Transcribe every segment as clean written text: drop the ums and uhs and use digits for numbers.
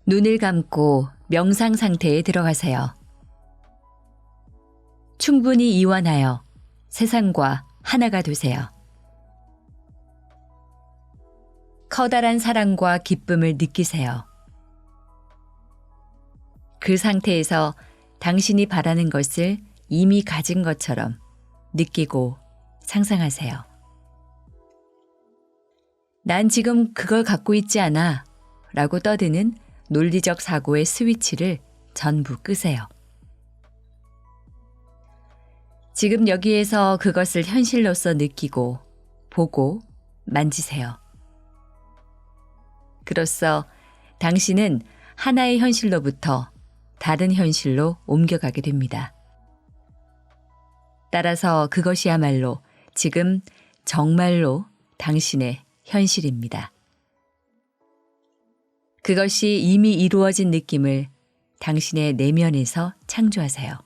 눈을 감고 명상 상태에 들어가세요. 충분히 이완하여 세상과 하나가 되세요. 커다란 사랑과 기쁨을 느끼세요. 그 상태에서 당신이 바라는 것을 이미 가진 것처럼 느끼고 상상하세요. 난 지금 그걸 갖고 있지 않아 라고 떠드는 논리적 사고의 스위치를 전부 끄세요. 지금 여기에서 그것을 현실로서 느끼고 보고 만지세요. 그로써 당신은 하나의 현실로부터 다른 현실로 옮겨가게 됩니다. 따라서 그것이야말로 지금 정말로 당신의 현실입니다. 그것이 이미 이루어진 느낌을 당신의 내면에서 창조하세요.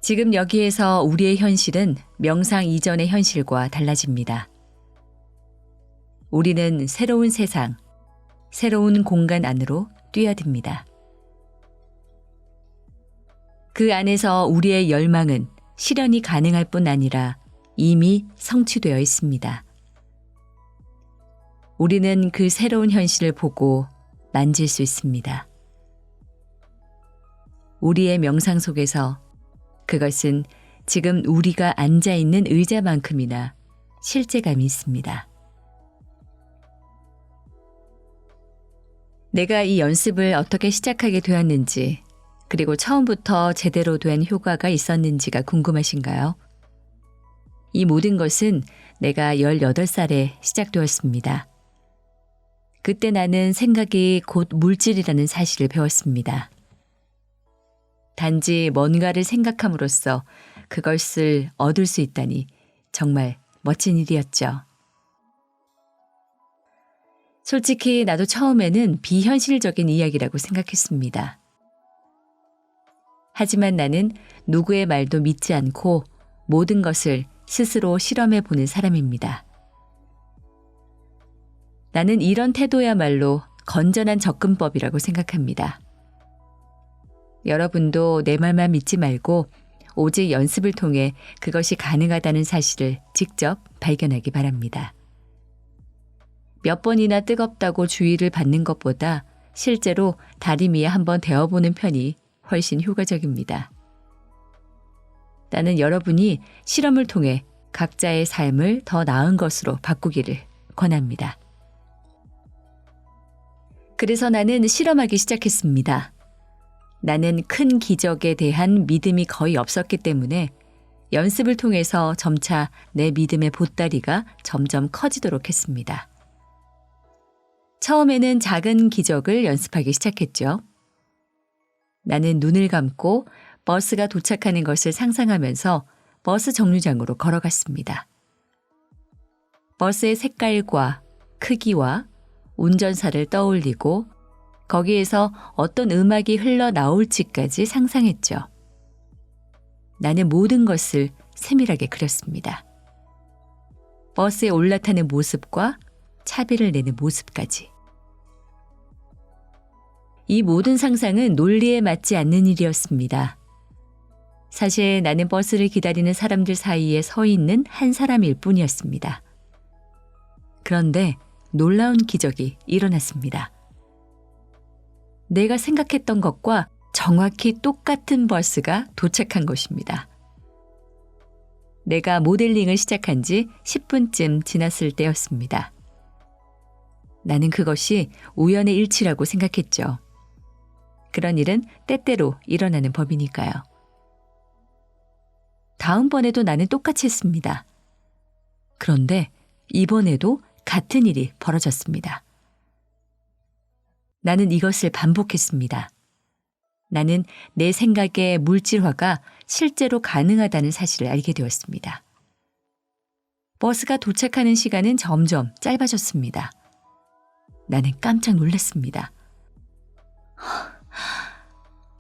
지금 여기에서 우리의 현실은 명상 이전의 현실과 달라집니다. 우리는 새로운 세상, 새로운 공간 안으로 뛰어듭니다. 그 안에서 우리의 열망은 실현이 가능할 뿐 아니라 이미 성취되어 있습니다. 우리는 그 새로운 현실을 보고 만질 수 있습니다. 우리의 명상 속에서 그것은 지금 우리가 앉아 있는 의자만큼이나 실제감이 있습니다. 내가 이 연습을 어떻게 시작하게 되었는지, 그리고 처음부터 제대로 된 효과가 있었는지가 궁금하신가요? 이 모든 것은 내가 18살에 시작되었습니다. 그때 나는 생각이 곧 물질이라는 사실을 배웠습니다. 단지 뭔가를 생각함으로써 그것을 얻을 수 있다니 정말 멋진 일이었죠. 솔직히 나도 처음에는 비현실적인 이야기라고 생각했습니다. 하지만 나는 누구의 말도 믿지 않고 모든 것을 스스로 실험해 보는 사람입니다. 나는 이런 태도야말로 건전한 접근법이라고 생각합니다. 여러분도 내 말만 믿지 말고 오직 연습을 통해 그것이 가능하다는 사실을 직접 발견하기 바랍니다. 몇 번이나 뜨겁다고 주의를 받는 것보다 실제로 다리미에 한번 데워보는 편이 훨씬 효과적입니다. 나는 여러분이 실험을 통해 각자의 삶을 더 나은 것으로 바꾸기를 권합니다. 그래서 나는 실험하기 시작했습니다. 나는 큰 기적에 대한 믿음이 거의 없었기 때문에 연습을 통해서 점차 내 믿음의 보따리가 점점 커지도록 했습니다. 처음에는 작은 기적을 연습하기 시작했죠. 나는 눈을 감고 버스가 도착하는 것을 상상하면서 버스 정류장으로 걸어갔습니다. 버스의 색깔과 크기와 운전사를 떠올리고 거기에서 어떤 음악이 흘러나올지까지 상상했죠. 나는 모든 것을 세밀하게 그렸습니다. 버스에 올라타는 모습과 차비를 내는 모습까지. 이 모든 상상은 논리에 맞지 않는 일이었습니다. 사실 나는 버스를 기다리는 사람들 사이에 서 있는 한 사람일 뿐이었습니다. 그런데 놀라운 기적이 일어났습니다. 내가 생각했던 것과 정확히 똑같은 버스가 도착한 것입니다. 내가 모델링을 시작한 지 10분쯤 지났을 때였습니다. 나는 그것이 우연의 일치라고 생각했죠. 그런 일은 때때로 일어나는 법이니까요. 다음번에도 나는 똑같이 했습니다. 그런데 이번에도 같은 일이 벌어졌습니다. 나는 이것을 반복했습니다. 나는 내 생각의 물질화가 실제로 가능하다는 사실을 알게 되었습니다. 버스가 도착하는 시간은 점점 짧아졌습니다. 나는 깜짝 놀랐습니다.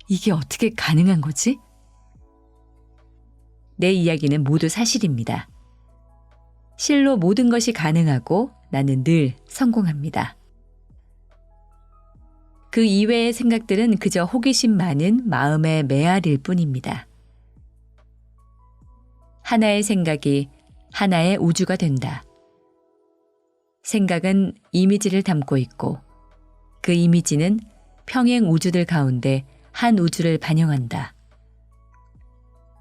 이게 어떻게 가능한 거지? 내 이야기는 모두 사실입니다. 실로 모든 것이 가능하고 나는 늘 성공합니다. 그 이외의 생각들은 그저 호기심 많은 마음의 메아리일 뿐입니다. 하나의 생각이 하나의 우주가 된다. 생각은 이미지를 담고 있고 그 이미지는 평행 우주들 가운데 한 우주를 반영한다.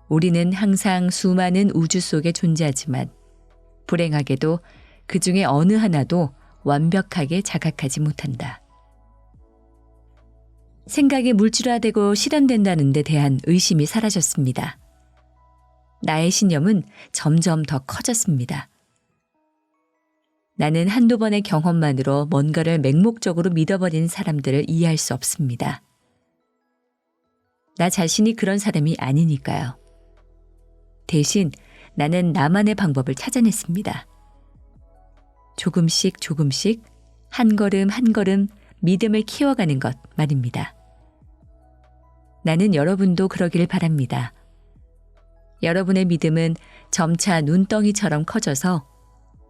우리는 항상 수많은 우주 속에 존재하지만 불행하게도 그 중에 어느 하나도 완벽하게 자각하지 못한다. 생각이 물질화되고 실현된다는 데 대한 의심이 사라졌습니다. 나의 신념은 점점 더 커졌습니다. 나는 한두 번의 경험만으로 뭔가를 맹목적으로 믿어버리는 사람들을 이해할 수 없습니다. 나 자신이 그런 사람이 아니니까요. 대신 나는 나만의 방법을 찾아냈습니다. 조금씩 조금씩 한 걸음 한 걸음 믿음을 키워가는 것 말입니다. 나는 여러분도 그러길 바랍니다. 여러분의 믿음은 점차 눈덩이처럼 커져서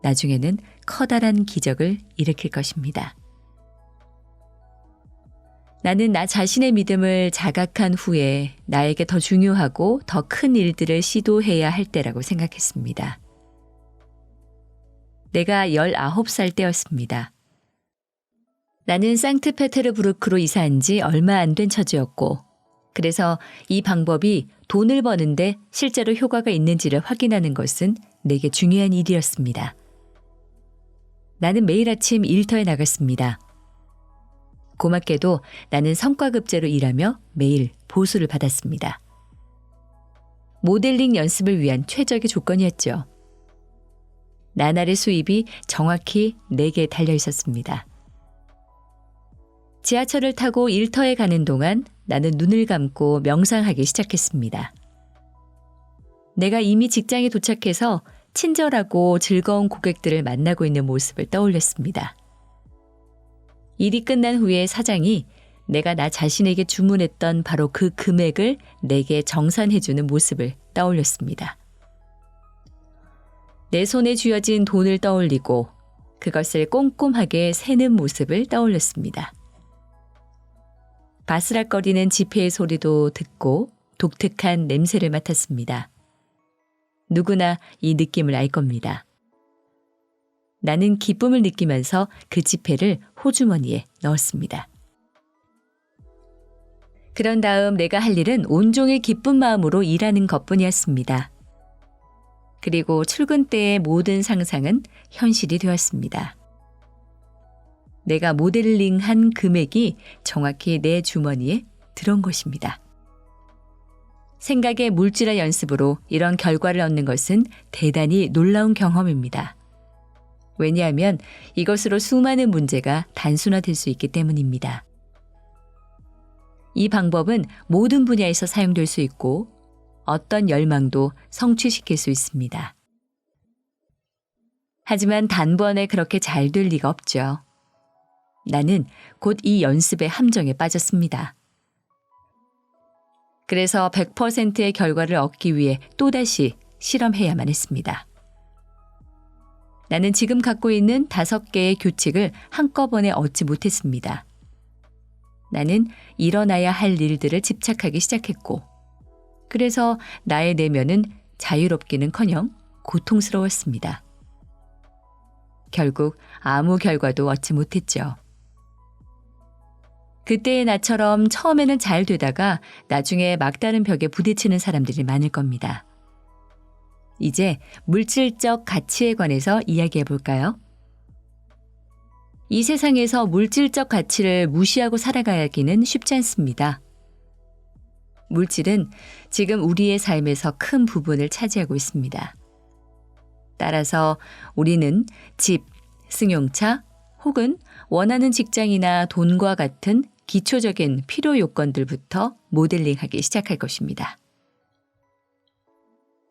나중에는 커다란 기적을 일으킬 것입니다. 나는 나 자신의 믿음을 자각한 후에 나에게 더 중요하고 더 큰 일들을 시도해야 할 때라고 생각했습니다. 내가 19살 때였습니다. 나는 상트페테르부르크로 이사한 지 얼마 안 된 처지였고 그래서 이 방법이 돈을 버는데 실제로 효과가 있는지를 확인하는 것은 내게 중요한 일이었습니다. 나는 매일 아침 일터에 나갔습니다. 고맙게도 나는 성과급제로 일하며 매일 보수를 받았습니다. 모델링 연습을 위한 최적의 조건이었죠. 나날의 수입이 정확히 내게 달려 있었습니다. 지하철을 타고 일터에 가는 동안 나는 눈을 감고 명상하기 시작했습니다. 내가 이미 직장에 도착해서 친절하고 즐거운 고객들을 만나고 있는 모습을 떠올렸습니다. 일이 끝난 후에 사장이 내가 나 자신에게 주문했던 바로 그 금액을 내게 정산해주는 모습을 떠올렸습니다. 내 손에 쥐어진 돈을 떠올리고 그것을 꼼꼼하게 세는 모습을 떠올렸습니다. 바스락거리는 지폐의 소리도 듣고 독특한 냄새를 맡았습니다. 누구나 이 느낌을 알 겁니다. 나는 기쁨을 느끼면서 그 지폐를 호주머니에 넣었습니다. 그런 다음 내가 할 일은 온종일 기쁜 마음으로 일하는 것뿐이었습니다. 그리고 출근 때의 모든 상상은 현실이 되었습니다. 내가 모델링한 금액이 정확히 내 주머니에 들어온 것입니다. 생각의 물질화 연습으로 이런 결과를 얻는 것은 대단히 놀라운 경험입니다. 왜냐하면 이것으로 수많은 문제가 단순화될 수 있기 때문입니다. 이 방법은 모든 분야에서 사용될 수 있고 어떤 열망도 성취시킬 수 있습니다. 하지만 단번에 그렇게 잘 될 리가 없죠. 나는 곧 이 연습의 함정에 빠졌습니다. 그래서 100%의 결과를 얻기 위해 또다시 실험해야만 했습니다. 나는 지금 갖고 있는 5개의 규칙을 한꺼번에 얻지 못했습니다. 나는 일어나야 할 일들을 집착하기 시작했고, 그래서 나의 내면은 자유롭기는커녕 고통스러웠습니다. 결국 아무 결과도 얻지 못했죠. 그때의 나처럼 처음에는 잘 되다가 나중에 막다른 벽에 부딪히는 사람들이 많을 겁니다. 이제 물질적 가치에 관해서 이야기해 볼까요? 이 세상에서 물질적 가치를 무시하고 살아가기는 쉽지 않습니다. 물질은 지금 우리의 삶에서 큰 부분을 차지하고 있습니다. 따라서 우리는 집, 승용차 혹은 원하는 직장이나 돈과 같은 기초적인 필요 요건들부터 모델링하기 시작할 것입니다.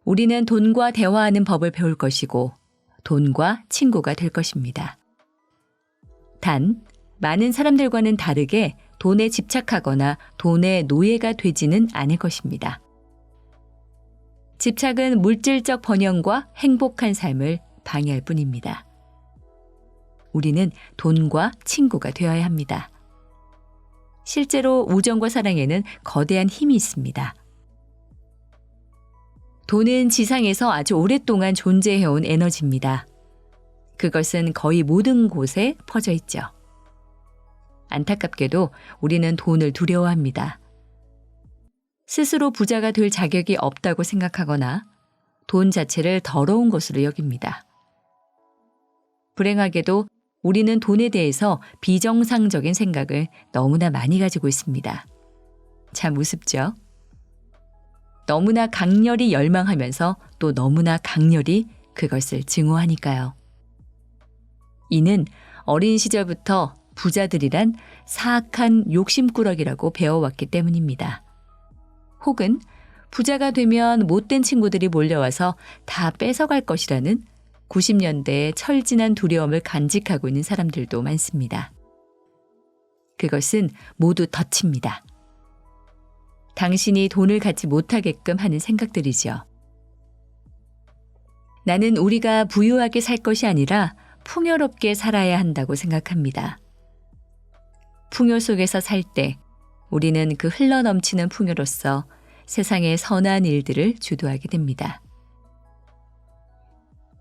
우리는 돈과 대화하는 법을 배울 것이고 돈과 친구가 될 것입니다. 단, 많은 사람들과는 다르게 돈에 집착하거나 돈의 노예가 되지는 않을 것입니다. 집착은 물질적 번영과 행복한 삶을 방해할 뿐입니다. 우리는 돈과 친구가 되어야 합니다. 실제로 우정과 사랑에는 거대한 힘이 있습니다. 돈은 지상에서 아주 오랫동안 존재해온 에너지입니다. 그것은 거의 모든 곳에 퍼져 있죠. 안타깝게도 우리는 돈을 두려워합니다. 스스로 부자가 될 자격이 없다고 생각하거나 돈 자체를 더러운 것으로 여깁니다. 불행하게도 우리는 돈에 대해서 비정상적인 생각을 너무나 많이 가지고 있습니다. 참 우습죠? 너무나 강렬히 열망하면서 또 너무나 강렬히 그것을 증오하니까요. 이는 어린 시절부터 부자들이란 사악한 욕심꾸러기라고 배워왔기 때문입니다. 혹은 부자가 되면 못된 친구들이 몰려와서 다 뺏어갈 것이라는 90년대의 철진한 두려움을 간직하고 있는 사람들도 많습니다. 그것은 모두 덫입니다. 당신이 돈을 갖지 못하게끔 하는 생각들이죠. 나는 우리가 부유하게 살 것이 아니라 풍요롭게 살아야 한다고 생각합니다. 풍요 속에서 살 때 우리는 그 흘러넘치는 풍요로서 세상의 선한 일들을 주도하게 됩니다.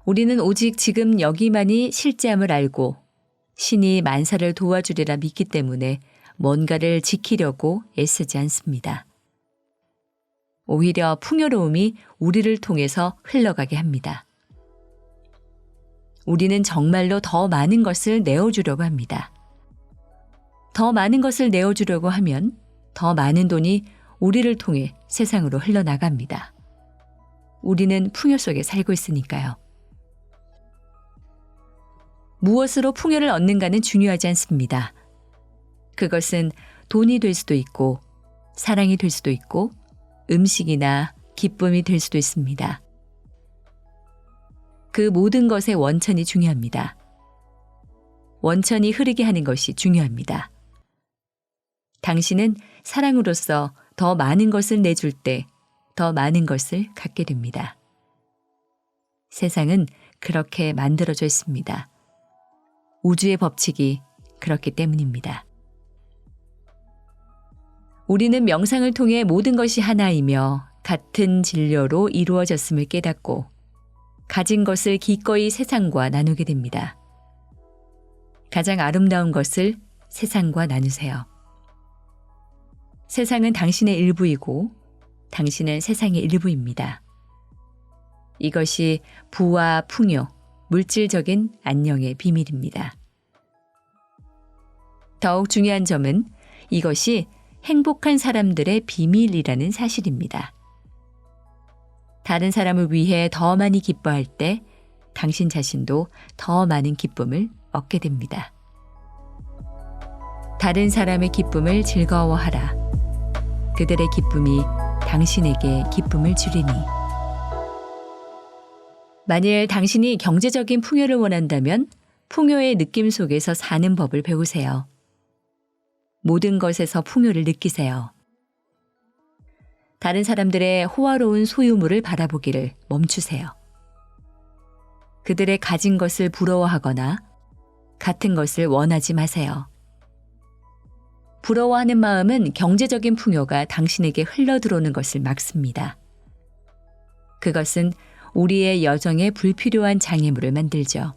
우리는 오직 지금 여기만이 실제함을 알고 신이 만사를 도와주리라 믿기 때문에 뭔가를 지키려고 애쓰지 않습니다. 오히려 풍요로움이 우리를 통해서 흘러가게 합니다. 우리는 정말로 더 많은 것을 내어주려고 합니다. 더 많은 것을 내어주려고 하면 더 많은 돈이 우리를 통해 세상으로 흘러나갑니다. 우리는 풍요 속에 살고 있으니까요. 무엇으로 풍요를 얻는가는 중요하지 않습니다. 그것은 돈이 될 수도 있고 사랑이 될 수도 있고 음식이나 기쁨이 될 수도 있습니다. 그 모든 것의 원천이 중요합니다. 원천이 흐르게 하는 것이 중요합니다. 당신은 사랑으로서 더 많은 것을 내줄 때 더 많은 것을 갖게 됩니다. 세상은 그렇게 만들어져 있습니다. 우주의 법칙이 그렇기 때문입니다. 우리는 명상을 통해 모든 것이 하나이며 같은 진료로 이루어졌음을 깨닫고 가진 것을 기꺼이 세상과 나누게 됩니다. 가장 아름다운 것을 세상과 나누세요. 세상은 당신의 일부이고 당신은 세상의 일부입니다. 이것이 부와 풍요, 물질적인 안녕의 비밀입니다. 더욱 중요한 점은 이것이 행복한 사람들의 비밀이라는 사실입니다. 다른 사람을 위해 더 많이 기뻐할 때 당신 자신도 더 많은 기쁨을 얻게 됩니다. 다른 사람의 기쁨을 즐거워하라. 그들의 기쁨이 당신에게 기쁨을 주리니. 만일 당신이 경제적인 풍요를 원한다면 풍요의 느낌 속에서 사는 법을 배우세요. 모든 것에서 풍요를 느끼세요. 다른 사람들의 호화로운 소유물을 바라보기를 멈추세요. 그들의 가진 것을 부러워하거나 같은 것을 원하지 마세요. 부러워하는 마음은 경제적인 풍요가 당신에게 흘러들어오는 것을 막습니다. 그것은 우리의 여정에 불필요한 장애물을 만들죠.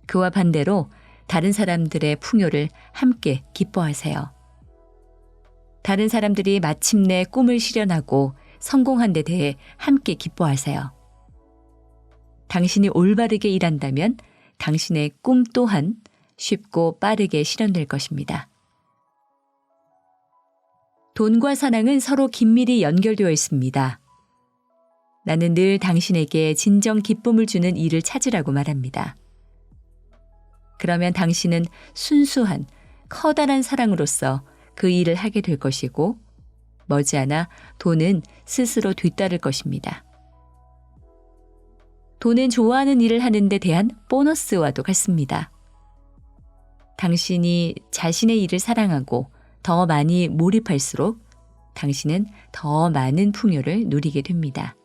그와 반대로 다른 사람들의 풍요를 함께 기뻐하세요. 다른 사람들이 마침내 꿈을 실현하고 성공한 데 대해 함께 기뻐하세요. 당신이 올바르게 일한다면 당신의 꿈 또한 쉽고 빠르게 실현될 것입니다. 돈과 사랑은 서로 긴밀히 연결되어 있습니다. 나는 늘 당신에게 진정 기쁨을 주는 일을 찾으라고 말합니다. 그러면 당신은 순수한 커다란 사랑으로서 그 일을 하게 될 것이고 머지않아 돈은 스스로 뒤따를 것입니다. 돈은 좋아하는 일을 하는 데 대한 보너스와도 같습니다. 당신이 자신의 일을 사랑하고 더 많이 몰입할수록 당신은 더 많은 풍요를 누리게 됩니다.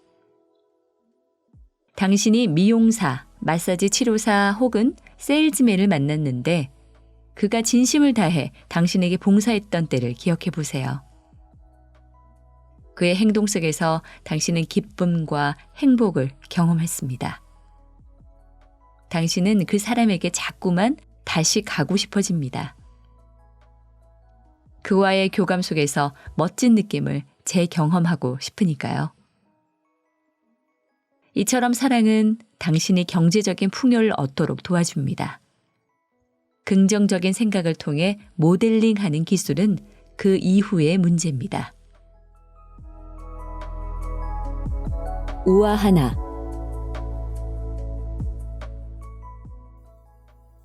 당신이 미용사, 마사지 치료사 혹은 세일즈맨을 만났는데 그가 진심을 다해 당신에게 봉사했던 때를 기억해 보세요. 그의 행동 속에서 당신은 기쁨과 행복을 경험했습니다. 당신은 그 사람에게 자꾸만 다시 가고 싶어집니다. 그와의 교감 속에서 멋진 느낌을 재경험하고 싶으니까요. 이처럼 사랑은 당신이 경제적인 풍요를 얻도록 도와줍니다. 긍정적인 생각을 통해 모델링하는 기술은 그 이후의 문제입니다. 우아하나.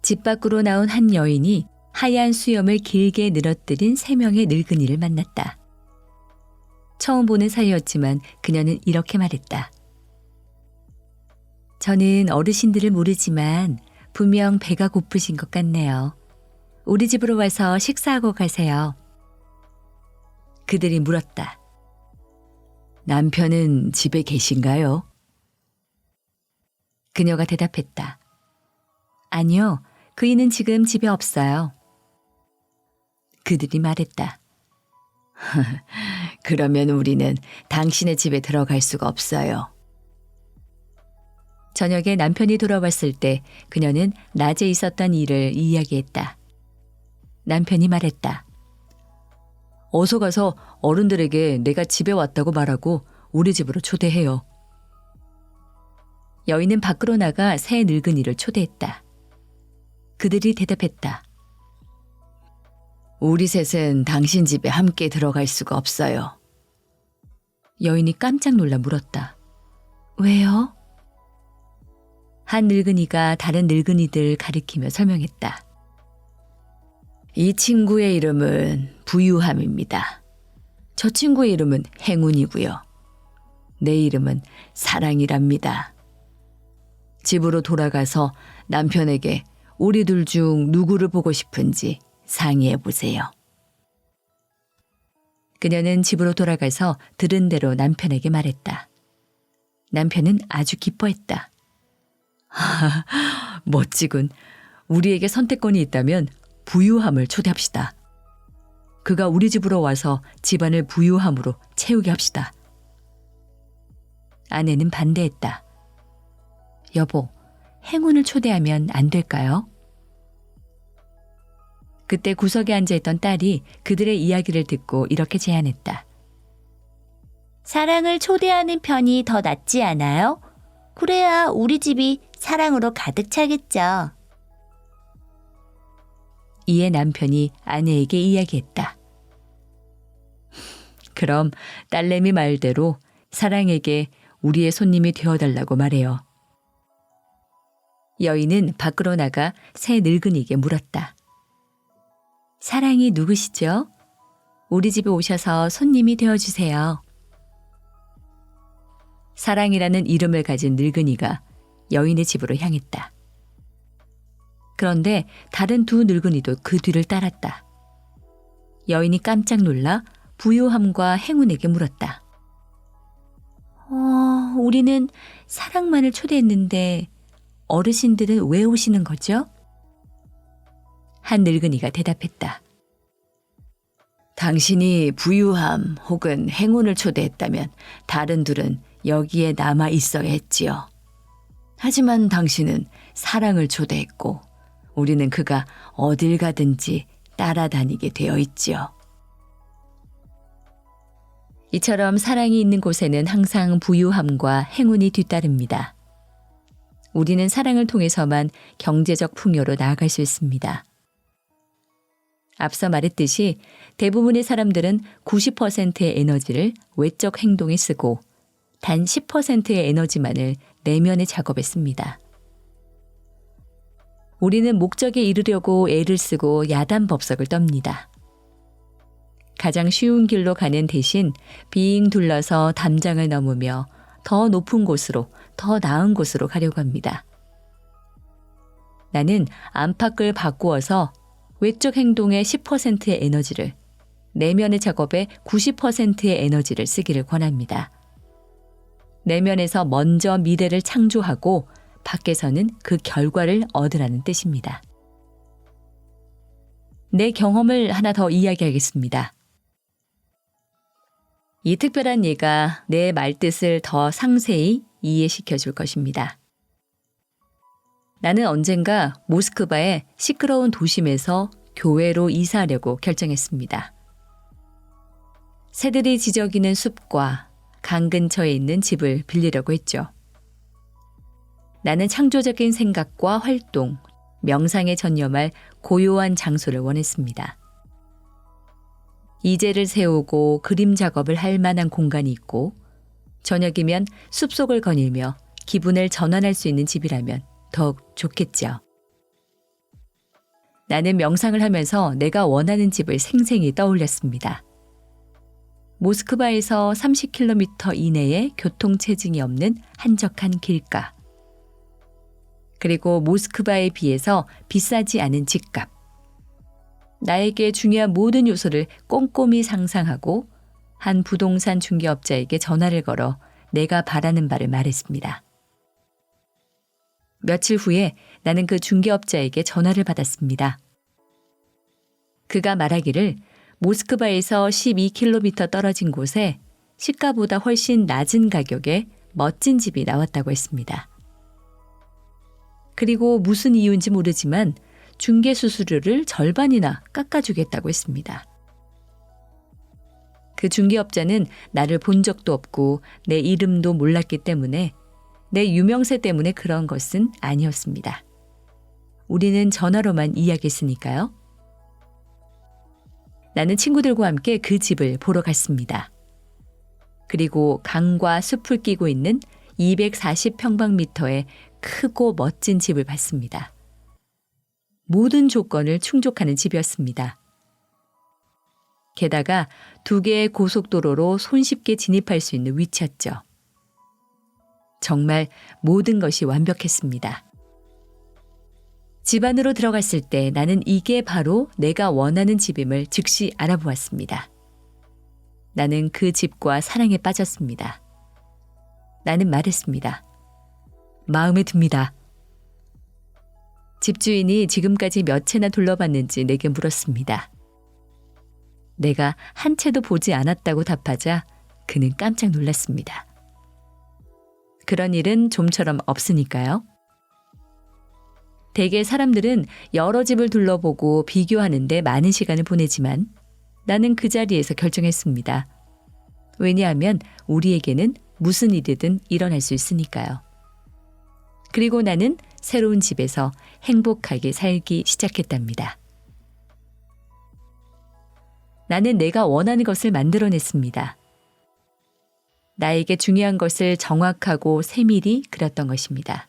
집 밖으로 나온 한 여인이 하얀 수염을 길게 늘어뜨린 3명의 늙은이를 만났다. 처음 보는 사이였지만 그녀는 이렇게 말했다. 저는 어르신들을 모르지만 분명 배가 고프신 것 같네요. 우리 집으로 와서 식사하고 가세요. 그들이 물었다. 남편은 집에 계신가요? 그녀가 대답했다. 아니요, 그이는 지금 집에 없어요. 그들이 말했다. 그러면 우리는 당신의 집에 들어갈 수가 없어요. 저녁에 남편이 돌아왔을 때 그녀는 낮에 있었던 일을 이야기했다. 남편이 말했다. 어서 가서 어른들에게 내가 집에 왔다고 말하고 우리 집으로 초대해요. 여인은 밖으로 나가 새 늙은이를 초대했다. 그들이 대답했다. 우리 셋은 당신 집에 함께 들어갈 수가 없어요. 여인이 깜짝 놀라 물었다. 왜요? 한 늙은이가 다른 늙은이들 가리키며 설명했다. 이 친구의 이름은 부유함입니다. 저 친구의 이름은 행운이고요. 내 이름은 사랑이랍니다. 집으로 돌아가서 남편에게 우리들 중 누구를 보고 싶은지 상의해 보세요. 그녀는 집으로 돌아가서 들은 대로 남편에게 말했다. 남편은 아주 기뻐했다. 멋지군. 우리에게 선택권이 있다면 부유함을 초대합시다. 그가 우리 집으로 와서 집안을 부유함으로 채우게 합시다. 아내는 반대했다. 여보, 행운을 초대하면 안 될까요? 그때 구석에 앉아있던 딸이 그들의 이야기를 듣고 이렇게 제안했다. 사랑을 초대하는 편이 더 낫지 않아요? 그래야 우리 집이 사랑으로 가득 차겠죠. 이에 남편이 아내에게 이야기했다. 그럼 딸내미 말대로 사랑에게 우리의 손님이 되어달라고 말해요. 여인은 밖으로 나가 새 늙은이에게 물었다. 사랑이 누구시죠? 우리 집에 오셔서 손님이 되어주세요. 사랑이라는 이름을 가진 늙은이가 여인의 집으로 향했다. 그런데 다른 두 늙은이도 그 뒤를 따랐다. 여인이 깜짝 놀라 부유함과 행운에게 물었다. 우리는 사랑만을 초대했는데 어르신들은 왜 오시는 거죠? 한 늙은이가 대답했다. 당신이 부유함 혹은 행운을 초대했다면 다른 둘은 여기에 남아 있어야 했지요. 하지만 당신은 사랑을 초대했고 우리는 그가 어딜 가든지 따라다니게 되어 있지요. 이처럼 사랑이 있는 곳에는 항상 부유함과 행운이 뒤따릅니다. 우리는 사랑을 통해서만 경제적 풍요로 나아갈 수 있습니다. 앞서 말했듯이 대부분의 사람들은 90%의 에너지를 외적 행동에 쓰고 단 10%의 에너지만을 내면의 작업에 씁니다. 우리는 목적에 이르려고 애를 쓰고 야단법석을 떱니다. 가장 쉬운 길로 가는 대신 빙 둘러서 담장을 넘으며 더 높은 곳으로, 더 나은 곳으로 가려고 합니다. 나는 안팎을 바꾸어서 외적 행동의 10%의 에너지를, 내면의 작업에 90%의 에너지를 쓰기를 권합니다. 내면에서 먼저 미래를 창조하고 밖에서는 그 결과를 얻으라는 뜻입니다. 내 경험을 하나 더 이야기하겠습니다. 이 특별한 예가 내 말뜻을 더 상세히 이해시켜 줄 것입니다. 나는 언젠가 모스크바의 시끄러운 도심에서 교회로 이사하려고 결정했습니다. 새들이 지저귀는 숲과 강 근처에 있는 집을 빌리려고 했죠. 나는 창조적인 생각과 활동, 명상에 전념할 고요한 장소를 원했습니다. 이제를 세우고 그림 작업을 할 만한 공간이 있고 저녁이면 숲속을 거닐며 기분을 전환할 수 있는 집이라면 더욱 좋겠죠. 나는 명상을 하면서 내가 원하는 집을 생생히 떠올렸습니다. 모스크바에서 30km 이내에 교통체증이 없는 한적한 길가. 그리고 모스크바에 비해서 비싸지 않은 집값. 나에게 중요한 모든 요소를 꼼꼼히 상상하고 한 부동산 중개업자에게 전화를 걸어 내가 바라는 바를 말했습니다. 며칠 후에 나는 그 중개업자에게 전화를 받았습니다. 그가 말하기를 모스크바에서 12km 떨어진 곳에 시가보다 훨씬 낮은 가격에 멋진 집이 나왔다고 했습니다. 그리고 무슨 이유인지 모르지만 중개 수수료를 절반이나 깎아주겠다고 했습니다. 그 중개업자는 나를 본 적도 없고 내 이름도 몰랐기 때문에 내 유명세 때문에 그런 것은 아니었습니다. 우리는 전화로만 이야기했으니까요. 나는 친구들과 함께 그 집을 보러 갔습니다. 그리고 강과 숲을 끼고 있는 240평방미터의 크고 멋진 집을 봤습니다. 모든 조건을 충족하는 집이었습니다. 게다가 2개의 고속도로로 손쉽게 진입할 수 있는 위치였죠. 정말 모든 것이 완벽했습니다. 집 안으로 들어갔을 때 나는 이게 바로 내가 원하는 집임을 즉시 알아보았습니다. 나는 그 집과 사랑에 빠졌습니다. 나는 말했습니다. 마음에 듭니다. 집주인이 지금까지 몇 채나 둘러봤는지 내게 물었습니다. 내가 한 채도 보지 않았다고 답하자 그는 깜짝 놀랐습니다. 그런 일은 좀처럼 없으니까요. 대개 사람들은 여러 집을 둘러보고 비교하는데 많은 시간을 보내지만 나는 그 자리에서 결정했습니다. 왜냐하면 우리에게는 무슨 일이든 일어날 수 있으니까요. 그리고 나는 새로운 집에서 행복하게 살기 시작했답니다. 나는 내가 원하는 것을 만들어냈습니다. 나에게 중요한 것을 정확하고 세밀히 그렸던 것입니다.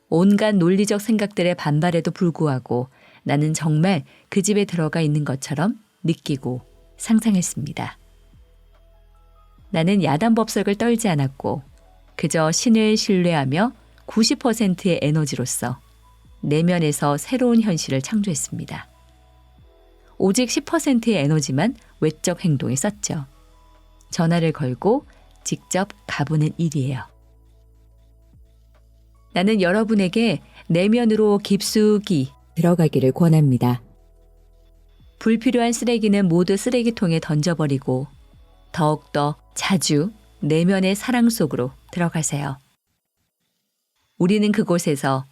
온갖 논리적 생각들의 반발에도 불구하고 나는 정말 그 집에 들어가 있는 것처럼 느끼고 상상했습니다. 나는 야단법석을 떨지 않았고 그저 신을 신뢰하며 90%의 에너지로서 내면에서 새로운 현실을 창조했습니다. 오직 10%의 에너지만 외적 행동에 썼죠. 전화를 걸고 직접 가보는 일이에요. 나는 여러분에게 내면으로 깊숙이 들어가기를 권합니다. 불필요한 쓰레기는 모두 쓰레기통에 던져버리고 더욱더 자주 내면의 사랑 속으로 들어가세요. 우리는 그곳에서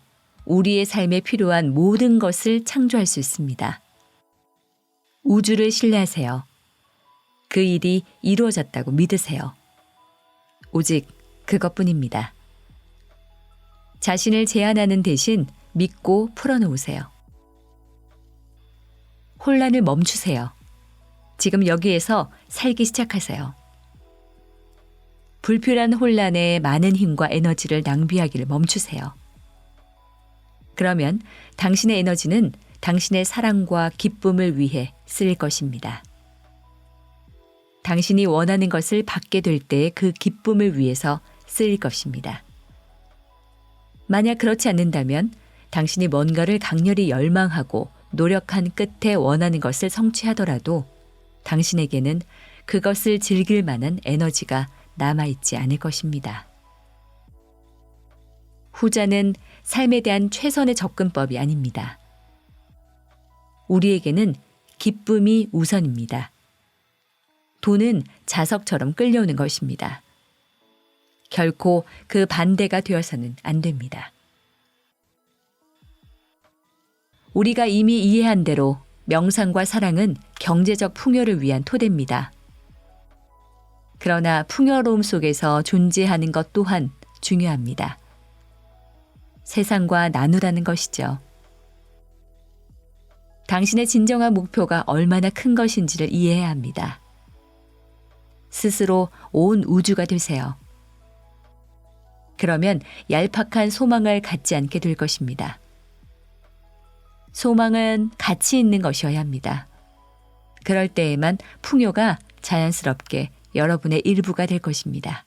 우리의 삶에 필요한 모든 것을 창조할 수 있습니다. 우주를 신뢰하세요. 그 일이 이루어졌다고 믿으세요. 오직 그것뿐입니다. 자신을 제한하는 대신 믿고 풀어놓으세요. 혼란을 멈추세요. 지금 여기에서 살기 시작하세요. 불필요한 혼란에 많은 힘과 에너지를 낭비하기를 멈추세요. 그러면 당신의 에너지는 당신의 사랑과 기쁨을 위해 쓰일 것입니다. 당신이 원하는 것을 받게 될 때의 그 기쁨을 위해서 쓰일 것입니다. 만약 그렇지 않는다면 당신이 뭔가를 강렬히 열망하고 노력한 끝에 원하는 것을 성취하더라도 당신에게는 그것을 즐길 만한 에너지가 남아있지 않을 것입니다. 후자는 삶에 대한 최선의 접근법이 아닙니다. 우리에게는 기쁨이 우선입니다. 돈은 자석처럼 끌려오는 것입니다. 결코 그 반대가 되어서는 안 됩니다. 우리가 이미 이해한 대로 명상과 사랑은 경제적 풍요를 위한 토대입니다. 그러나 풍요로움 속에서 존재하는 것 또한 중요합니다. 세상과 나누라는 것이죠. 당신의 진정한 목표가 얼마나 큰 것인지를 이해해야 합니다. 스스로 온 우주가 되세요. 그러면 얄팍한 소망을 갖지 않게 될 것입니다. 소망은 가치 있는 것이어야 합니다. 그럴 때에만 풍요가 자연스럽게 여러분의 일부가 될 것입니다.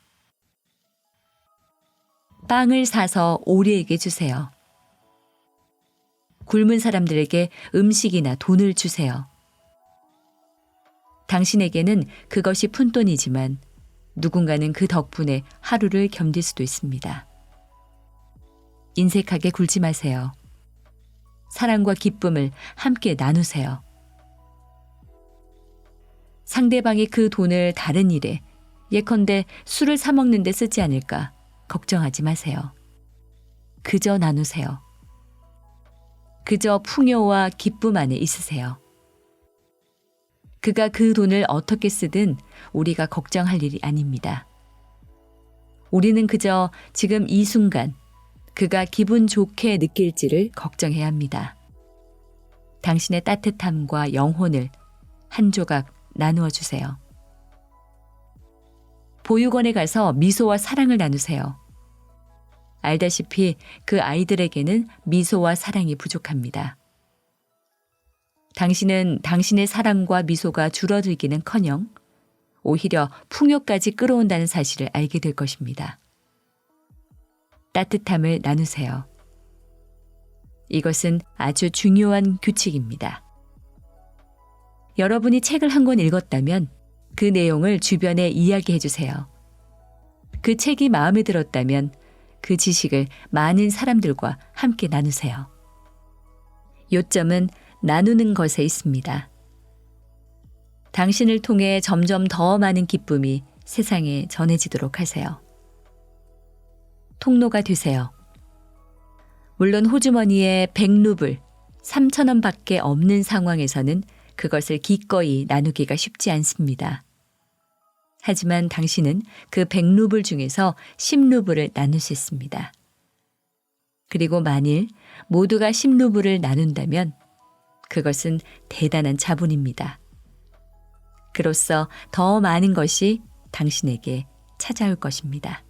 빵을 사서 오리에게 주세요. 굶은 사람들에게 음식이나 돈을 주세요. 당신에게는 그것이 푼돈이지만 누군가는 그 덕분에 하루를 견딜 수도 있습니다. 인색하게 굴지 마세요. 사랑과 기쁨을 함께 나누세요. 상대방이 그 돈을 다른 일에, 예컨대 술을 사 먹는 데 쓰지 않을까 걱정하지 마세요. 그저 나누세요. 그저 풍요와 기쁨 안에 있으세요. 그가 그 돈을 어떻게 쓰든 우리가 걱정할 일이 아닙니다. 우리는 그저 지금 이 순간 그가 기분 좋게 느낄지를 걱정해야 합니다. 당신의 따뜻함과 영혼을 한 조각 나누어 주세요. 보육원에 가서 미소와 사랑을 나누세요. 알다시피 그 아이들에게는 미소와 사랑이 부족합니다. 당신은 당신의 사랑과 미소가 줄어들기는커녕 오히려 풍요까지 끌어온다는 사실을 알게 될 것입니다. 따뜻함을 나누세요. 이것은 아주 중요한 규칙입니다. 여러분이 책을 한 권 읽었다면 그 내용을 주변에 이야기해 주세요. 그 책이 마음에 들었다면 그 지식을 많은 사람들과 함께 나누세요. 요점은 나누는 것에 있습니다. 당신을 통해 점점 더 많은 기쁨이 세상에 전해지도록 하세요. 통로가 되세요. 물론 호주머니에 100루블, 3,000원 밖에 없는 상황에서는 그것을 기꺼이 나누기가 쉽지 않습니다. 하지만 당신은 그 100루블 중에서 10루블을 나눌 수 있습니다. 그리고 만일 모두가 10루블을 나눈다면 그것은 대단한 자본입니다. 그로써 더 많은 것이 당신에게 찾아올 것입니다.